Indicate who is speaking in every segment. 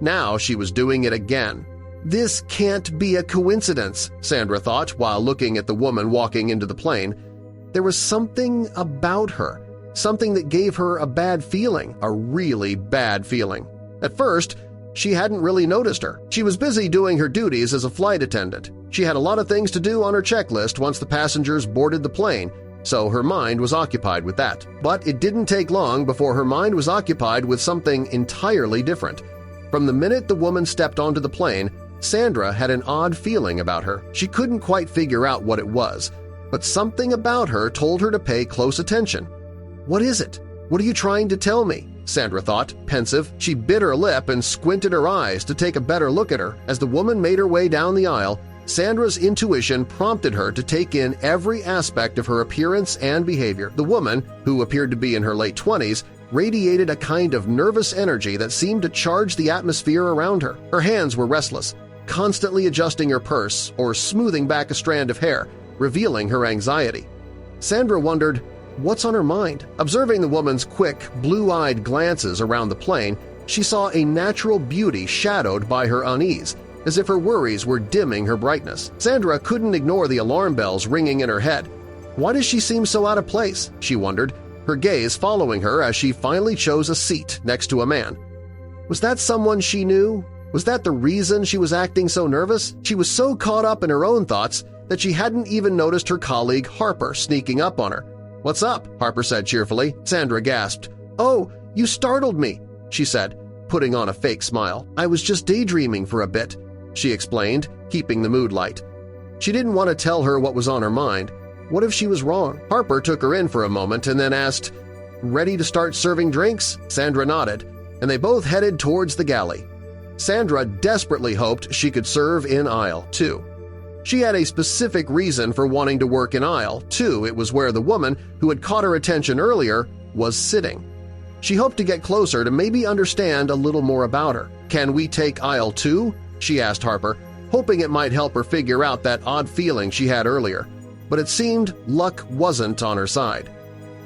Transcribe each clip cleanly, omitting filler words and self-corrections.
Speaker 1: Now she was doing it again. This can't be a coincidence, Sandra thought while looking at the woman walking into the plane. There was something about her, something that gave her a bad feeling, a really bad feeling. At first, she hadn't really noticed her. She was busy doing her duties as a flight attendant. She had a lot of things to do on her checklist once the passengers boarded the plane, so her mind was occupied with that. But it didn't take long before her mind was occupied with something entirely different. From the minute the woman stepped onto the plane, Sandra had an odd feeling about her. She couldn't quite figure out what it was, but something about her told her to pay close attention. "What is it? What are you trying to tell me?" Sandra thought, pensive. She bit her lip and squinted her eyes to take a better look at her. As the woman made her way down the aisle, Sandra's intuition prompted her to take in every aspect of her appearance and behavior. The woman, who appeared to be in her late 20s, radiated a kind of nervous energy that seemed to charge the atmosphere around her. Her hands were restless, constantly adjusting her purse or smoothing back a strand of hair, revealing her anxiety. Sandra wondered, what's on her mind? Observing the woman's quick, blue-eyed glances around the plane, she saw a natural beauty shadowed by her unease, as if her worries were dimming her brightness. Sandra couldn't ignore the alarm bells ringing in her head. Why does she seem so out of place? She wondered, her gaze following her as she finally chose a seat next to a man. Was that someone she knew? Was that the reason she was acting so nervous? She was so caught up in her own thoughts that she hadn't even noticed her colleague Harper sneaking up on her. "What's up?" Harper said cheerfully. Sandra gasped. "Oh, you startled me," she said, putting on a fake smile. "I was just daydreaming for a bit," she explained, keeping the mood light. She didn't want to tell her what was on her mind. What if she was wrong? Harper took her in for a moment and then asked, "Ready to start serving drinks?" Sandra nodded, and they both headed towards the galley. Sandra desperately hoped she could serve in aisle 2. She had a specific reason for wanting to work in aisle 2. It was where the woman who had caught her attention earlier was sitting. She hoped to get closer to maybe understand a little more about her. "Can we take aisle 2? She asked Harper, hoping it might help her figure out that odd feeling she had earlier. But it seemed luck wasn't on her side.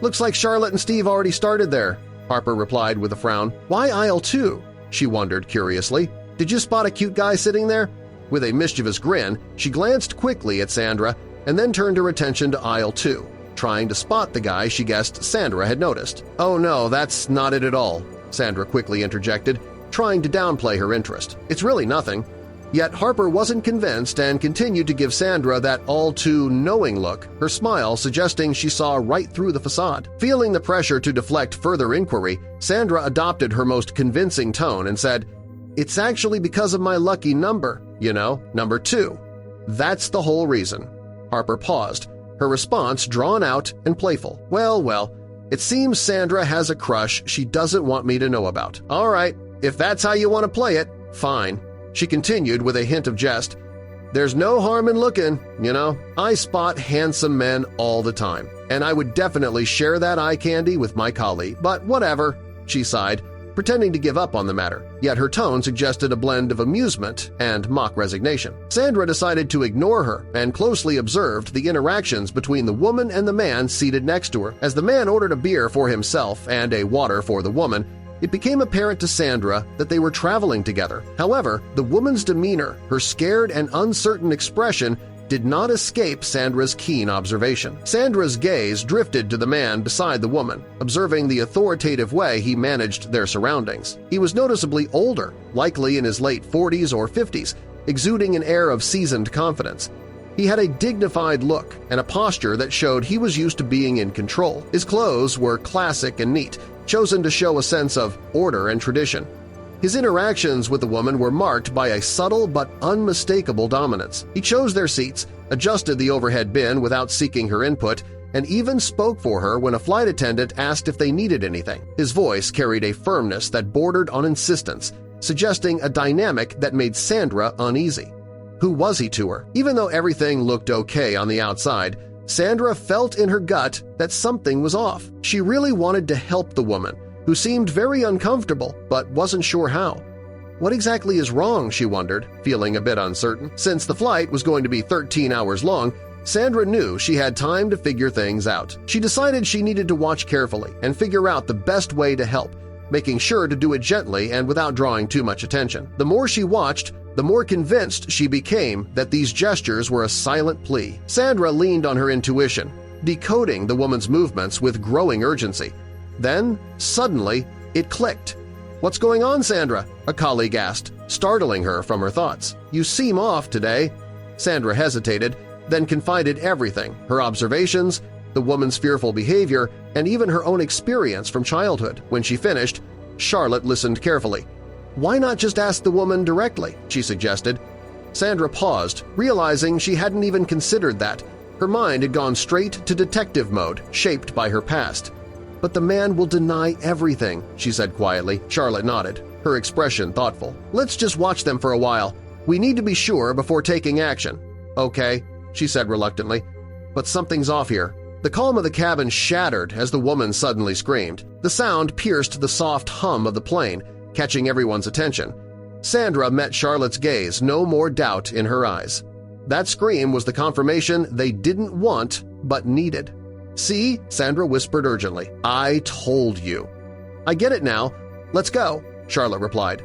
Speaker 1: "Looks like Charlotte and Steve already started there," Harper replied with a frown. "Why aisle 2? She wondered curiously. "Did you spot a cute guy sitting there?" With a mischievous grin, she glanced quickly at Sandra and then turned her attention to aisle 2, trying to spot the guy she guessed Sandra had noticed. "Oh no, that's not it at all," Sandra quickly interjected, trying to downplay her interest. "It's really nothing." Yet Harper wasn't convinced and continued to give Sandra that all-too-knowing look, her smile suggesting she saw right through the facade. Feeling the pressure to deflect further inquiry, Sandra adopted her most convincing tone and said, "It's actually because of my lucky number, you know, number 2. That's the whole reason." Harper paused, her response drawn out and playful. Well, it seems Sandra has a crush she doesn't want me to know about. All right, if that's how you want to play it, fine." She continued with a hint of jest. "There's no harm in looking, you know. I spot handsome men all the time, and I would definitely share that eye candy with my colleague, but whatever," she sighed, pretending to give up on the matter, yet her tone suggested a blend of amusement and mock resignation. Sandra decided to ignore her and closely observed the interactions between the woman and the man seated next to her. As the man ordered a beer for himself and a water for the woman, it became apparent to Sandra that they were traveling together. However, the woman's demeanor, her scared and uncertain expression, did not escape Sandra's keen observation. Sandra's gaze drifted to the man beside the woman, observing the authoritative way he managed their surroundings. He was noticeably older, likely in his late 40s or 50s, exuding an air of seasoned confidence. He had a dignified look and a posture that showed he was used to being in control. His clothes were classic and neat, chosen to show a sense of order and tradition. His interactions with the woman were marked by a subtle but unmistakable dominance. He chose their seats, adjusted the overhead bin without seeking her input, and even spoke for her when a flight attendant asked if they needed anything. His voice carried a firmness that bordered on insistence, suggesting a dynamic that made Sandra uneasy. Who was he to her? Even though everything looked okay on the outside, Sandra felt in her gut that something was off. She really wanted to help the woman, who seemed very uncomfortable but wasn't sure how. What exactly is wrong, she wondered, feeling a bit uncertain. Since the flight was going to be 13 hours long, Sandra knew she had time to figure things out. She decided she needed to watch carefully and figure out the best way to help, making sure to do it gently and without drawing too much attention. The more she watched, the more convinced she became that these gestures were a silent plea. Sandra leaned on her intuition, decoding the woman's movements with growing urgency. Then, suddenly, it clicked. "What's going on, Sandra?" a colleague asked, startling her from her thoughts. "You seem off today." Sandra hesitated, then confided everything, her observations, the woman's fearful behavior, and even her own experience from childhood. When she finished, Charlotte listened carefully. "Why not just ask the woman directly?" she suggested. Sandra paused, realizing she hadn't even considered that. Her mind had gone straight to detective mode, shaped by her past. "But the man will deny everything," she said quietly. Charlotte nodded, her expression thoughtful. "Let's just watch them for a while. We need to be sure before taking action." "Okay," she said reluctantly, "but something's off here." The calm of the cabin shattered as the woman suddenly screamed. The sound pierced the soft hum of the plane, catching everyone's attention. Sandra met Charlotte's gaze, no more doubt in her eyes. That scream was the confirmation they didn't want but needed. "See?" Sandra whispered urgently. "I told you." "I get it now. Let's go," Charlotte replied.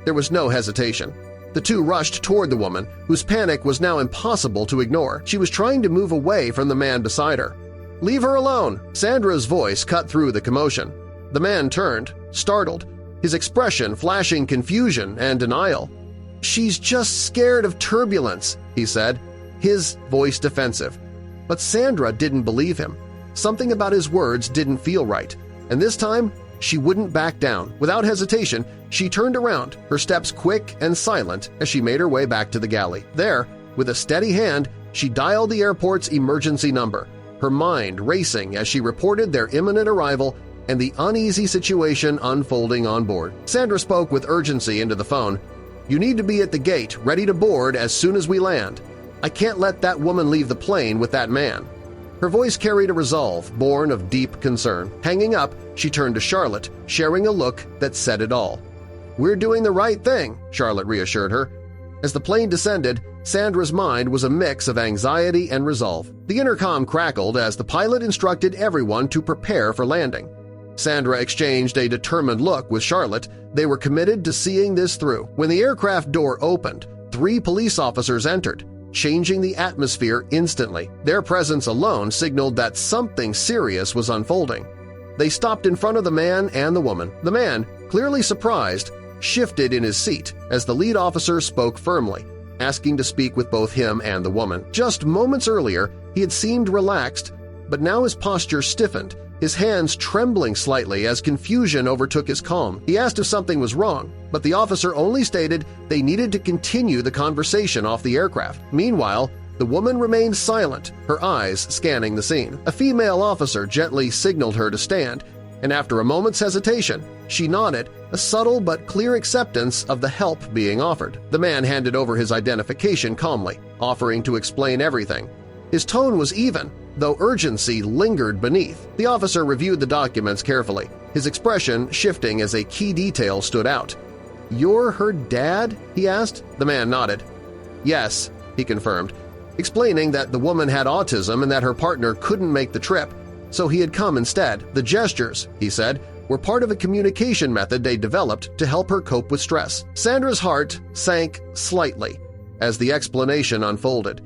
Speaker 1: There was no hesitation. The two rushed toward the woman, whose panic was now impossible to ignore. She was trying to move away from the man beside her. "Leave her alone!" Sandra's voice cut through the commotion. The man turned, startled, his expression flashing confusion and denial. "She's just scared of turbulence," he said, his voice defensive. But Sandra didn't believe him. Something about his words didn't feel right, and this time she wouldn't back down. Without hesitation, she turned around, her steps quick and silent as she made her way back to the galley. There, with a steady hand, she dialed the airport's emergency number, her mind racing as she reported their imminent arrival and the uneasy situation unfolding on board. Sandra spoke with urgency into the phone. "You need to be at the gate, ready to board as soon as we land. I can't let that woman leave the plane with that man." Her voice carried a resolve born of deep concern. Hanging up, she turned to Charlotte, sharing a look that said it all. "We're doing the right thing," Charlotte reassured her. As the plane descended, Sandra's mind was a mix of anxiety and resolve. The intercom crackled as the pilot instructed everyone to prepare for landing. Sandra exchanged a determined look with Charlotte. They were committed to seeing this through. When the aircraft door opened, 3 police officers entered, changing the atmosphere instantly. Their presence alone signaled that something serious was unfolding. They stopped in front of the man and the woman. The man, clearly surprised, shifted in his seat as the lead officer spoke firmly, asking to speak with both him and the woman. Just moments earlier, he had seemed relaxed, but now his posture stiffened, his hands trembling slightly as confusion overtook his calm. He asked if something was wrong, but the officer only stated they needed to continue the conversation off the aircraft. Meanwhile, the woman remained silent, her eyes scanning the scene. A female officer gently signaled her to stand, and after a moment's hesitation, she nodded, a subtle but clear acceptance of the help being offered. The man handed over his identification calmly, offering to explain everything. His tone was even, though urgency lingered beneath. The officer reviewed the documents carefully, his expression shifting as a key detail stood out. "You're her dad?" he asked. The man nodded. "Yes," he confirmed, explaining that the woman had autism and that her partner couldn't make the trip, so he had come instead. The gestures, he said, were part of a communication method they developed to help her cope with stress. Sandra's heart sank slightly as the explanation unfolded.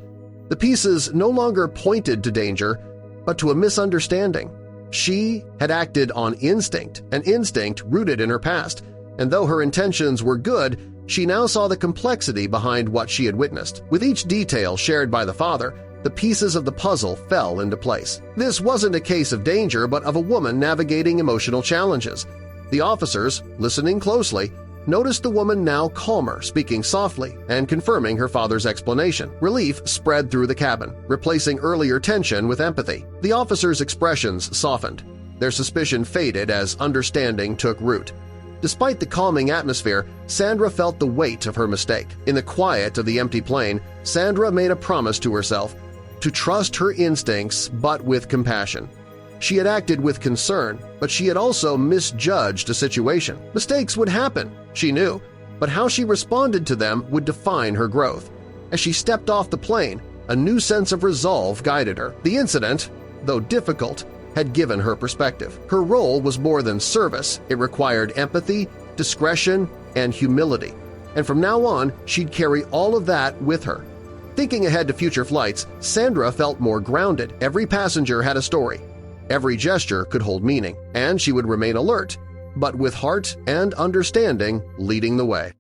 Speaker 1: The pieces no longer pointed to danger, but to a misunderstanding. She had acted on instinct, an instinct rooted in her past, and though her intentions were good, she now saw the complexity behind what she had witnessed. With each detail shared by the father, the pieces of the puzzle fell into place. This wasn't a case of danger, but of a woman navigating emotional challenges. The officers, listening closely, noticed the woman now calmer, speaking softly, and confirming her father's explanation. Relief spread through the cabin, replacing earlier tension with empathy. The officers' expressions softened. Their suspicion faded as understanding took root. Despite the calming atmosphere, Sandra felt the weight of her mistake. In the quiet of the empty plane, Sandra made a promise to herself to trust her instincts but with compassion. She had acted with concern, but she had also misjudged a situation. Mistakes would happen, she knew, but how she responded to them would define her growth. As she stepped off the plane, a new sense of resolve guided her. The incident, though difficult, had given her perspective. Her role was more than service. It required empathy, discretion, and humility. And from now on, she'd carry all of that with her. Thinking ahead to future flights, Sandra felt more grounded. Every passenger had a story. Every gesture could hold meaning, and she would remain alert, but with heart and understanding leading the way.